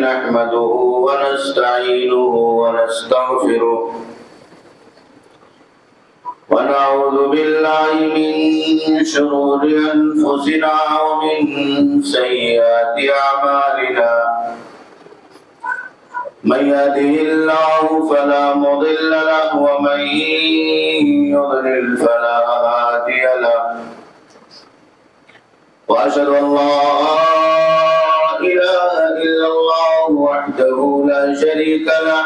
نحمده ونستعينه ونستغفره ونعوذ بالله من شرور أنفسنا ومن سيئات أعمالنا من يهده الله فلا مضل له ومن يضلل فلا هادي له وأشهد أن لا إله إلا الله وحده لا شريك له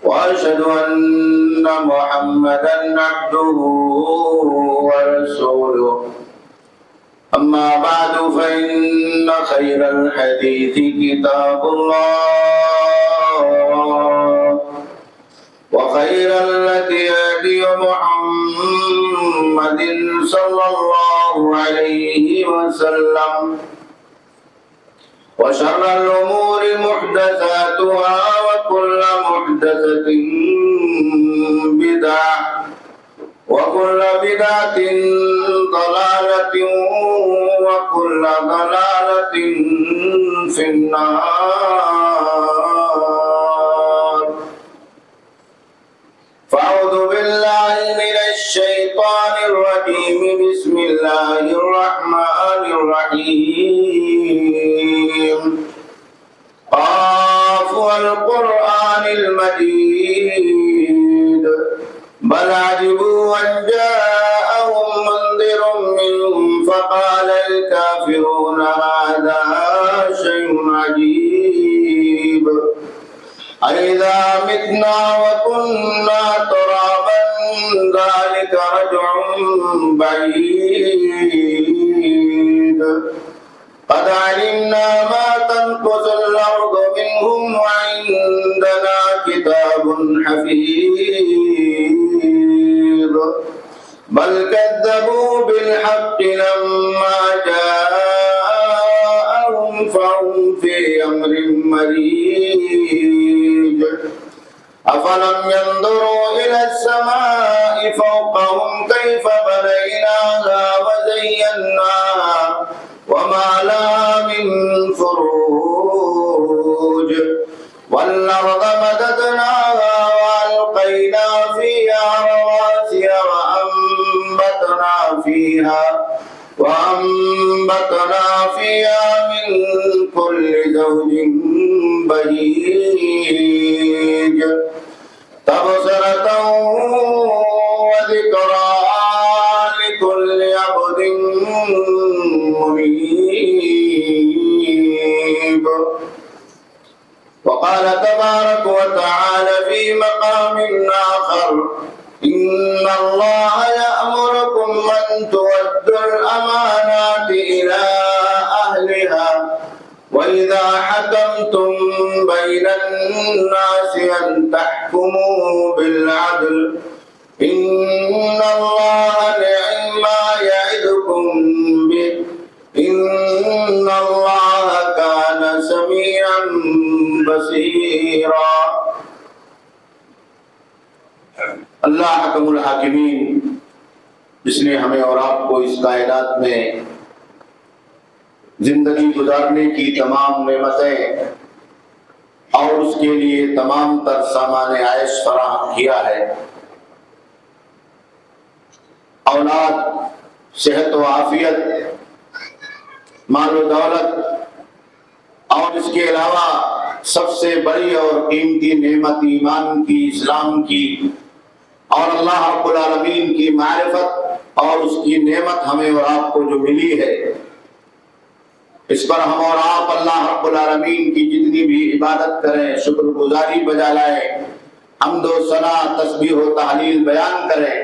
وأشهد أن محمدا عبده ورسوله أما بعد فإن خير الحديث كتاب الله وخير الهدي هدي محمد صلى الله عليه وسلم وشر الأمور محدثاتها وكل محدثة بدعة وكل بدعة ضلالة وكل ضلالة في النار فأعوذ بالله من الشيطان الرجيم بسم الله الرحمن الرحيم قاف والقرآن المجيد بل عجبوا أن جاءهم منذر منهم فقال الكافرون هذا شيء عجيب أإذا متنا وكنا ترابا ذلك رجع بعيد قد علمنا ما تنقص الأرض منهم وعندنا كتاب حفيظ بل كذبوا بالحق لما جاءهم فهم في أمر مريج أفلم ينظروا إلى السماء فوقهم كيف بنيناها وزيناها وما لها من فروج والأرض مددناها وألقينا فيها رواسي وأنبتنا فيها من كل زوج بهيج تبصرة وذكرى لكل عبد منيب وقال تبارك وتعالى في مقام آخر إن الله يأمركم أن تؤدوا الأمانات إلى أهلها وإذا حكمتم بين الناس أن تحكموا بالعدل إن الله نعم ما يعظكم به إن الله كان سميعا بصيرا اللہ حکم الحاکمین جس نے ہمیں اور آپ کو اس کائنات میں زندگی گزارنے کی تمام نعمتیں اور اس کے لیے تمام تر سامان عائش فراہم کیا ہے، اولاد، صحت و عافیت، مال و دولت، اور اس کے علاوہ سب سے بڑی اور قیمتی نعمت ایمان کی، اسلام کی اور اللہ رب العالمین کی معرفت اور اس کی نعمت ہمیں اور آپ کو جو ملی ہے، اس پر ہم اور آپ اللہ رب العالمین کی جتنی بھی عبادت کریں، شکر گزاری بجا لائیں، حمد و ثنا، تسبیح و تحلیل بیان کریں،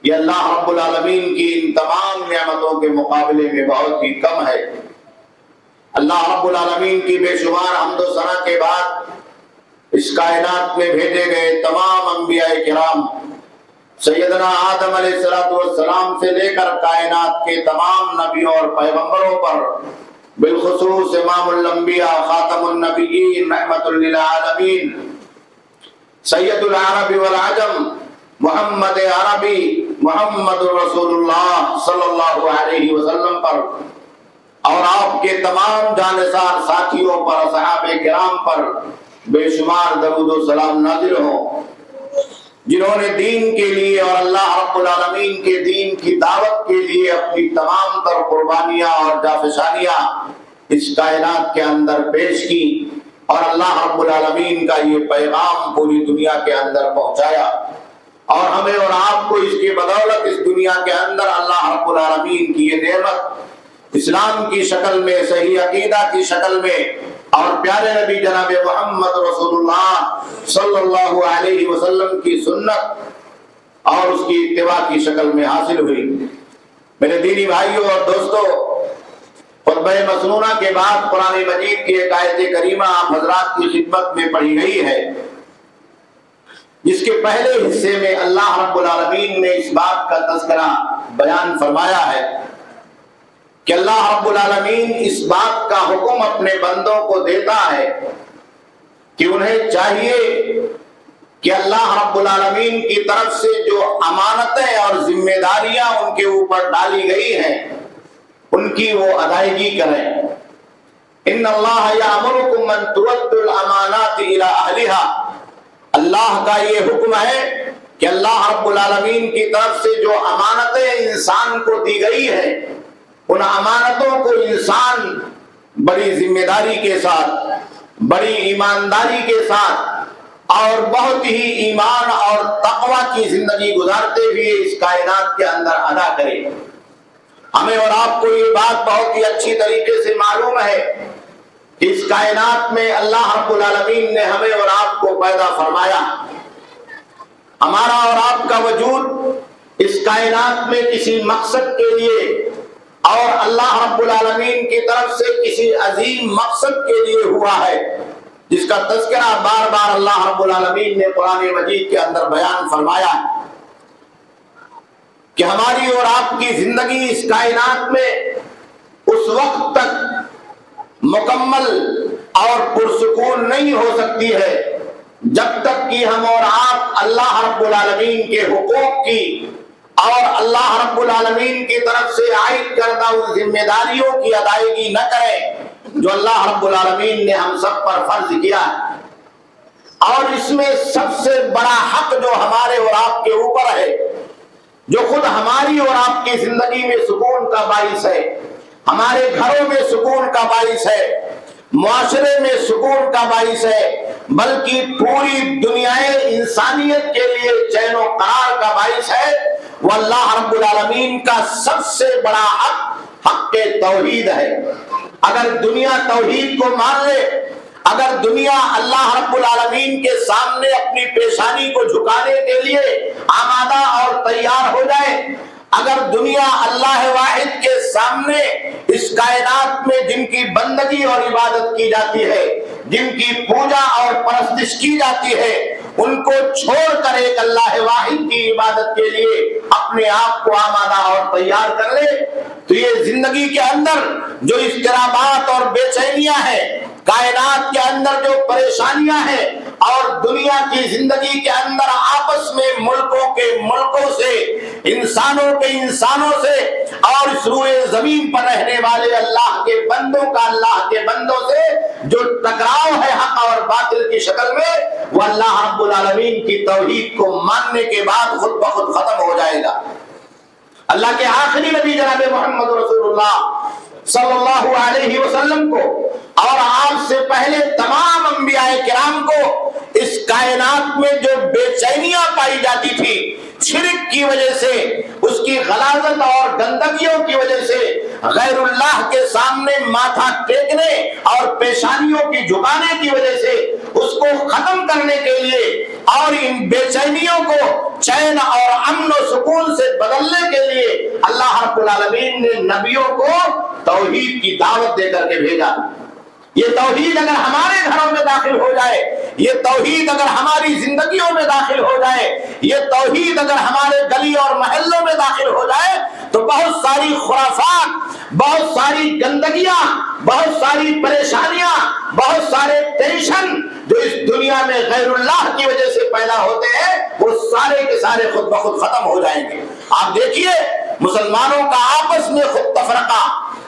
یہ اللہ رب العالمین کی ان تمام نعمتوں کے مقابلے میں بہت ہی کم ہے۔ اللہ رب العالمین کی بے شمار حمد و ثنا کے بعد اس کائنات میں بھیجے گئے تمام انبیاء کرام، سیدنا آدم علیہ السلام سے لے کر کائنات کے تمام نبیوں اور پیغمبروں پر، بالخصوص امام الانبیاء خاتم النبیین رحمت للعالمین سید العرب والعجم محمد عربی محمد رسول اللہ صلی اللہ علیہ وسلم پر اور آپ کے تمام جانثار ساتھیوں پر، صحابہ کرام پر بے شمار درود و سلام نازل ہوں، جنہوں نے دین کے لیے اور اللہ رب العالمین کے دین کی دعوت کے لیے اپنی تمام تر قربانیاں اور جافشانیاں اس کائنات کے اندر پیش کی، اور اللہ رب العالمین کا یہ پیغام پوری دنیا کے اندر پہنچایا، اور ہمیں اور آپ کو اس کی بدولت اس دنیا کے اندر اللہ رب العالمین کی یہ نعمت اسلام کی شکل میں، صحیح عقیدہ کی شکل میں، اور پیارے نبی جناب محمد رسول اللہ صلی اللہ علیہ وسلم کی سنت اور اس کی اتباع کی شکل میں حاصل ہوئی۔ میرے دینی بھائیوں اور دوستو، خطبہ مسنونہ کے بعد قرآن مجید کی ایک آیت کریمہ آپ حضرات کی خدمت میں پڑھی گئی ہے، جس کے پہلے حصے میں اللہ رب العالمین نے اس بات کا تذکرہ بیان فرمایا ہے کہ اللہ رب العالمین اس بات کا حکم اپنے بندوں کو دیتا ہے کہ انہیں چاہیے کہ اللہ رب العالمین کی طرف سے جو امانتیں اور ذمہ داریاں ان کے اوپر ڈالی گئی ہیں ان کی وہ ادائیگی کریں۔ ان اللہ یامرکم ان تؤدوا الامانات الی اہلھا، اللہ کا یہ حکم ہے کہ اللہ رب العالمین کی طرف سے جو امانتیں انسان کو دی گئی ہیں ان امانتوں کو انسان بڑی ذمہ داری کے ساتھ، بڑی ایمانداری کے ساتھ اور بہت ہی ایمان اور تقوی کی زندگی گزارتے ہوئے اس کائنات کے اندر ادا کرے۔ ہمیں اور آپ کو یہ بات بہت ہی اچھی طریقے سے معلوم ہے کہ اس کائنات میں اللہ رب العالمین نے ہمیں اور آپ کو پیدا فرمایا۔ ہمارا اور آپ کا وجود اس کائنات میں کسی مقصد کے لیے اور اللہ رب العالمین کی طرف سے کسی عظیم مقصد کے لیے ہوا ہے، جس کا تذکرہ بار بار اللہ رب العالمین نے قرآن مجید کے اندر بیان فرمایا ہے کہ ہماری اور آپ کی زندگی اس کائنات میں اس وقت تک مکمل اور پرسکون نہیں ہو سکتی ہے جب تک کہ ہم اور آپ اللہ رب العالمین کے حقوق کی اور اللہ رب العالمین کی طرف سے عائد کردہ ان ذمہ داریوں کی ادائیگی نہ کریں جو اللہ رب العالمین نے ہم سب پر فرض کیا ہے۔ اور اس میں سب سے بڑا حق جو ہمارے اور آپ کے اوپر ہے، جو خود ہماری اور آپ کی زندگی میں سکون کا باعث ہے، ہمارے گھروں میں سکون کا باعث ہے، معاشرے میں سکون کا باعث ہے، بلکہ پوری دنیا انسانیت کے لیے چین و قرار کا باعث ہے، وہ اللہ رب العالمین کا سب سے بڑا حق توحید ہے۔ اگر دنیا توحید کو مان لے، اگر دنیا اللہ رب العالمین کے سامنے اپنی پیشانی کو جھکانے کے لیے آمادہ اور تیار ہو جائے، اگر دنیا اللہ واحد کے سامنے اس کائنات میں جن کی بندگی اور عبادت کی جاتی ہے، جن کی پوجا اور پرستش کی جاتی ہے، ان کو چھوڑ کر ایک اللہ واحد کی عبادت کے لیے اپنے آپ کو آمادہ اور تیار کر لے، تو یہ زندگی کے اندر جو اضطرابات اور بے چینیاں ہیں، کائنات کے اندر جو پریشانیاں ہیں، اور دنیا کی زندگی کے اندر آپس میں ملکوں کے ملکوں سے، انسانوں کے انسانوں سے، اور اس روئے زمین پر رہنے والے اللہ کے بندوں کا اللہ کے بندوں سے جو ٹکراؤ ہے حق اور باطل کی شکل میں، وہ اللہ رب العالمین کی توحید کو ماننے کے بعد خود بخود ختم ہو جائے گا۔ اللہ کے آخری نبی جناب محمد رسول اللہ صلی اللہ علیہ وسلم کو اور آپ سے پہلے تمام انبیاء کرام کو اس کائنات میں جو بے چینیاں پائی جاتی تھی، شرک کی وجہ سے، اس کی غلاظت اور گندگیوں کی وجہ سے، غیر اللہ کے سامنے ماتھا ٹیکنے اور پیشانیوں کی جھکانے کی وجہ سے، اس کو ختم کرنے کے لیے اور ان بے چینیوں کو چین اور امن و سکون سے بدلنے کے لیے اللہ رب العالمین نے نبیوں کو توحید کی دعوت دے کر کے بھیجا۔ یہ توحید اگر ہمارے گھروں میں داخل ہو جائے، یہ توحید اگر ہماری زندگیوں میں داخل ہو جائے، یہ توحید اگر ہمارے گلی اور محلوں میں داخل ہو جائے، تو بہت ساری خرافات، بہت ساری گندگیاں، بہت ساری پریشانیاں، بہت سارے ٹینشن جو اس دنیا میں غیر اللہ کی وجہ سے پیدا ہوتے ہیں، وہ سارے کے سارے خود بخود ختم ہو جائیں گے۔ آپ دیکھیے مسلمانوں کا آپس میں خود تفرقہ،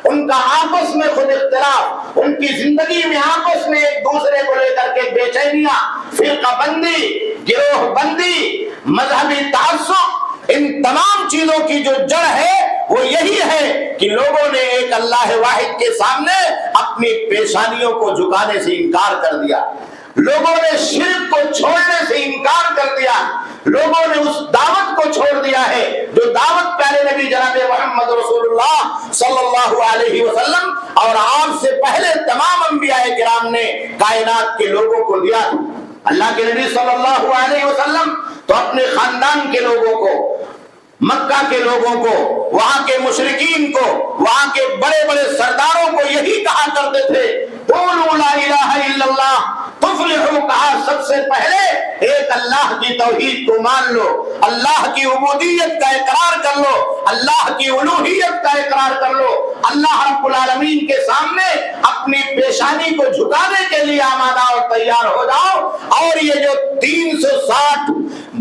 ان کا آپس میں خود اختلاف، ان کی زندگی میں آپس میں ایک دوسرے کو لے کر کے بے چینیاں، فرقہ بندی، گروہ بندی، مذہبی تعصب، ان تمام چیزوں کی جو جڑ ہے وہ یہی ہے کہ لوگوں نے ایک اللہ واحد کے سامنے اپنی پیشانیوں کو جھکانے سے انکار کر دیا، لوگوں نے شرک کو چھوڑنے سے انکار کر دیا، لوگوں نے اس دعوت کو چھوڑ دیا ہے جو دعوت پیارے نبی جناب محمد رسول اللہ صلی اللہ علیہ وسلم اور آپ سے پہلے تمام انبیاء کرام نے کائنات کے لوگوں کو دیا۔ اللہ کے نبی صلی اللہ علیہ وسلم تو اپنے خاندان کے لوگوں کو، مکہ کے لوگوں کو، وہاں کے مشرکین کو، وہاں کے بڑے بڑے سرداروں کو یہی کہا کرتے تھے، قولوا لا الہ الا اللہ تفلحوا، کہا سب سے پہلے ایک اللہ کی توحید کو مان لو، اللہ کی عبودیت کا اقرار کر لو، اللہ کی الوہیت کا اقرار کر لو، اللہ رب العالمین کے سامنے اپنی پیشانی کو جھکانے کے لیے آمادہ اور تیار ہو جاؤ، اور یہ جو 360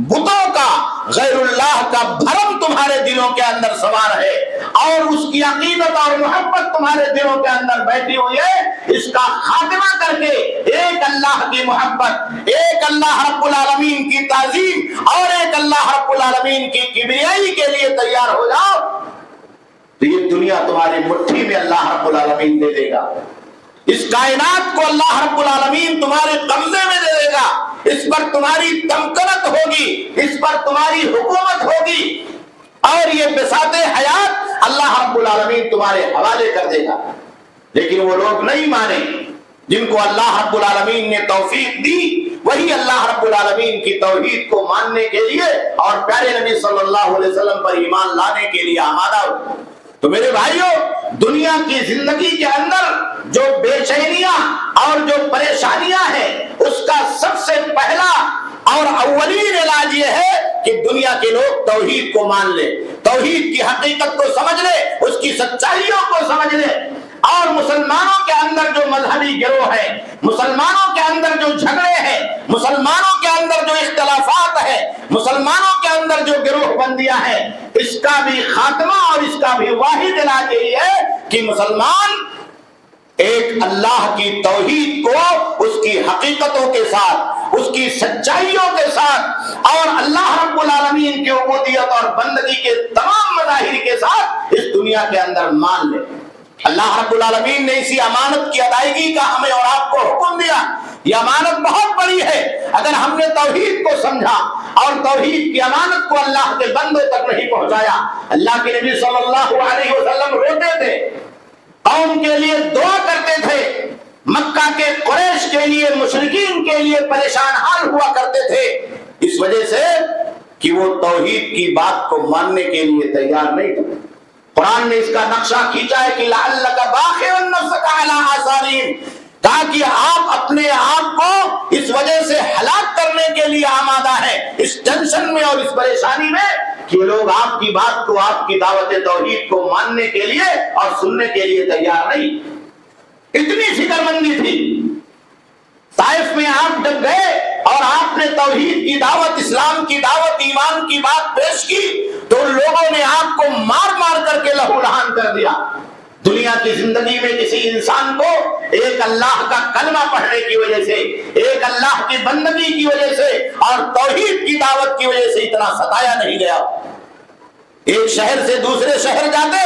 بتوں کا، غیر اللہ کا بھرم تمہارے دلوں کے اندر سوار ہے اور اس کی عقیدت اور محبت تمہارے دلوں کے اندر بیٹھی ہوئی ہے، اس کا خاتمہ کر کے ایک اللہ کی محبت، ایک اللہ رب العالمین کی تعظیم اور ایک اللہ رب العالمین کی کبریائی کے لیے تیار ہو جاؤ، تو یہ دنیا تمہاری مٹھی میں اللہ رب العالمین دے دے گا، اس کائنات کو اللہ رب العالمین تمہارے قبضے میں دے دے گا، اس پر تمہاری تمکنت ہوگی، اس پر تمہاری حکومت ہوگی، اور یہ بساط حیات اللہ رب العالمین تمہارے حوالے کر دے گا۔ لیکن وہ لوگ نہیں مانے جن کو اللہ رب العالمین نے توفیق دی، وہی اللہ رب العالمین کی توحید کو ماننے کے لیے اور پیارے نبی صلی اللہ علیہ وسلم پر ایمان لانے کے لیے آمادہ ہو۔ تو میرے بھائیوں، دنیا کی زندگی کے اندر جو بے چینیاں اور جو پریشانیاں ہیں، اس کا سب سے پہلا اور اولین علاج یہ ہے کہ دنیا کے لوگ توحید کو مان لے، توحید کی حقیقت کو سمجھ لے، اس کی سچائیوں کو سمجھ لے، اور مسلمانوں کے اندر جو مذہبی گروہ ہیں، مسلمانوں کے اندر جو جھگڑے ہیں، مسلمانوں کے اندر جو اختلافات ہیں، مسلمانوں کے اندر جو گروہ بندیاں ہیں، اس کا بھی خاتمہ اور اس کا بھی واحد علاج یہی ہے کہ مسلمان ایک اللہ کی توحید کو اس کی حقیقتوں کے ساتھ، اس کی سچائیوں کے ساتھ اور اللہ رب العالمین کی عبودیت اور بندگی کے تمام مظاہر کے ساتھ اس دنیا کے اندر مان لے۔ اللہ رب العالمین نے اسی امانت کی ادائیگی کا ہمیں اور آپ کو حکم دیا۔ یہ امانت بہت بڑی ہے، اگر ہم نے توحید کو سمجھا اور توحید کی امانت کو اللہ کے بندوں تک نہیں پہنچایا۔ اللہ کے نبی صلی اللہ علیہ وسلم روتے تھے، قوم کے لیے دعا کرتے تھے، مکہ کے قریش کے لیے، مشرکین کے لیے پریشان حال ہوا کرتے تھے، اس وجہ سے کہ وہ توحید کی بات کو ماننے کے لیے تیار نہیں تھے۔ قرآن نے اس کا نقشہ کھینچا ہے کہ لعلک باخع نفسک علی آثارہم، تاکہ آپ اپنے آپ کو اس وجہ سے ہلاک کرنے کے لیے آمادہ ہیں، اس ٹینشن میں اور اس پریشانی میں کہ لوگ آپ کی بات کو، آپ کی دعوت توحید کو ماننے کے لیے اور سننے کے لیے تیار نہیں۔ اتنی فکر مندی تھی۔ طائف میں آپ جب گئے اور آپ نے توحید کی دعوت، اسلام کی دعوت، ایمان کی بات پیش کی تو لوگوں نے آپ کو مار مار کر کے لہو لہان کر دیا۔ دنیا کی زندگی میں کسی انسان کو ایک اللہ کا کلمہ پڑھنے کی وجہ سے، ایک اللہ کی بندگی کی وجہ سے اور توحید کی دعوت کی وجہ سے اتنا ستایا نہیں گیا۔ ایک شہر سے دوسرے شہر جاتے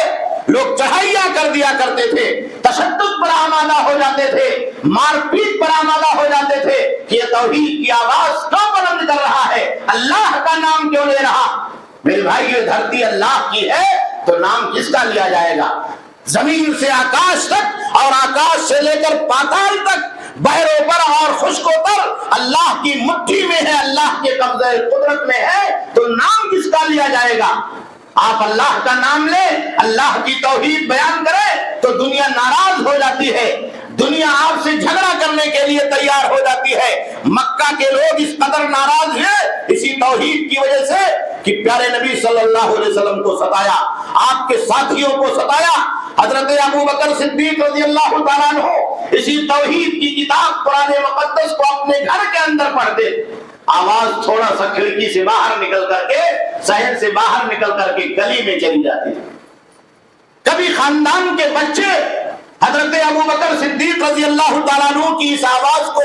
لوگ چڑھائیاں کر دیا کرتے تھے، تشدد پر آمادہ ہو جاتے تھے، مار پیٹ پر آمادہ ہو جاتے تھے کہ یہ توحید کی آواز کیوں بلند کر رہا ہے، اللہ کا نام کیوں لے رہا۔ میرے بھائی، یہ دھرتی اللہ کی ہے تو نام کس کا لیا جائے گا؟ زمین سے آکاش تک اور آکاش سے لے کر پاتال تک، بحروں پر اور خشکوں پر اللہ کی مٹھی میں ہے، اللہ کے قبضہ قدرت میں ہے، تو نام کس کا لیا جائے گا؟ آپ اللہ کا نام لیں، اللہ کی توحید بیان کریں تو دنیا ناراض ہو جاتی ہے، دنیا آپ سے جھگڑا کرنے کے لیے تیار ہو جاتی ہے۔ مکہ کے لوگ اس قدر ناراض ہوئے اسی توحید کی وجہ سے کہ پیارے نبی صلی اللہ علیہ وسلم کو ستایا، آپ کے ساتھیوں کو ستایا۔ حضرت ابو بکر صدیق رضی اللہ تعالیٰ عنہ اسی توحید کی کتاب قرآن مقدس کو اپنے گھر کے اندر پڑھتے، آواز تھوڑا سا کھڑکی سے باہر نکل کر کے، شہر سے باہر نکل کر کے گلی میں چلی جاتی، کبھی خاندان کے بچے حضرت ابو بکر صدیق رضی اللہ تعالیٰ عنہ کی اس آواز کو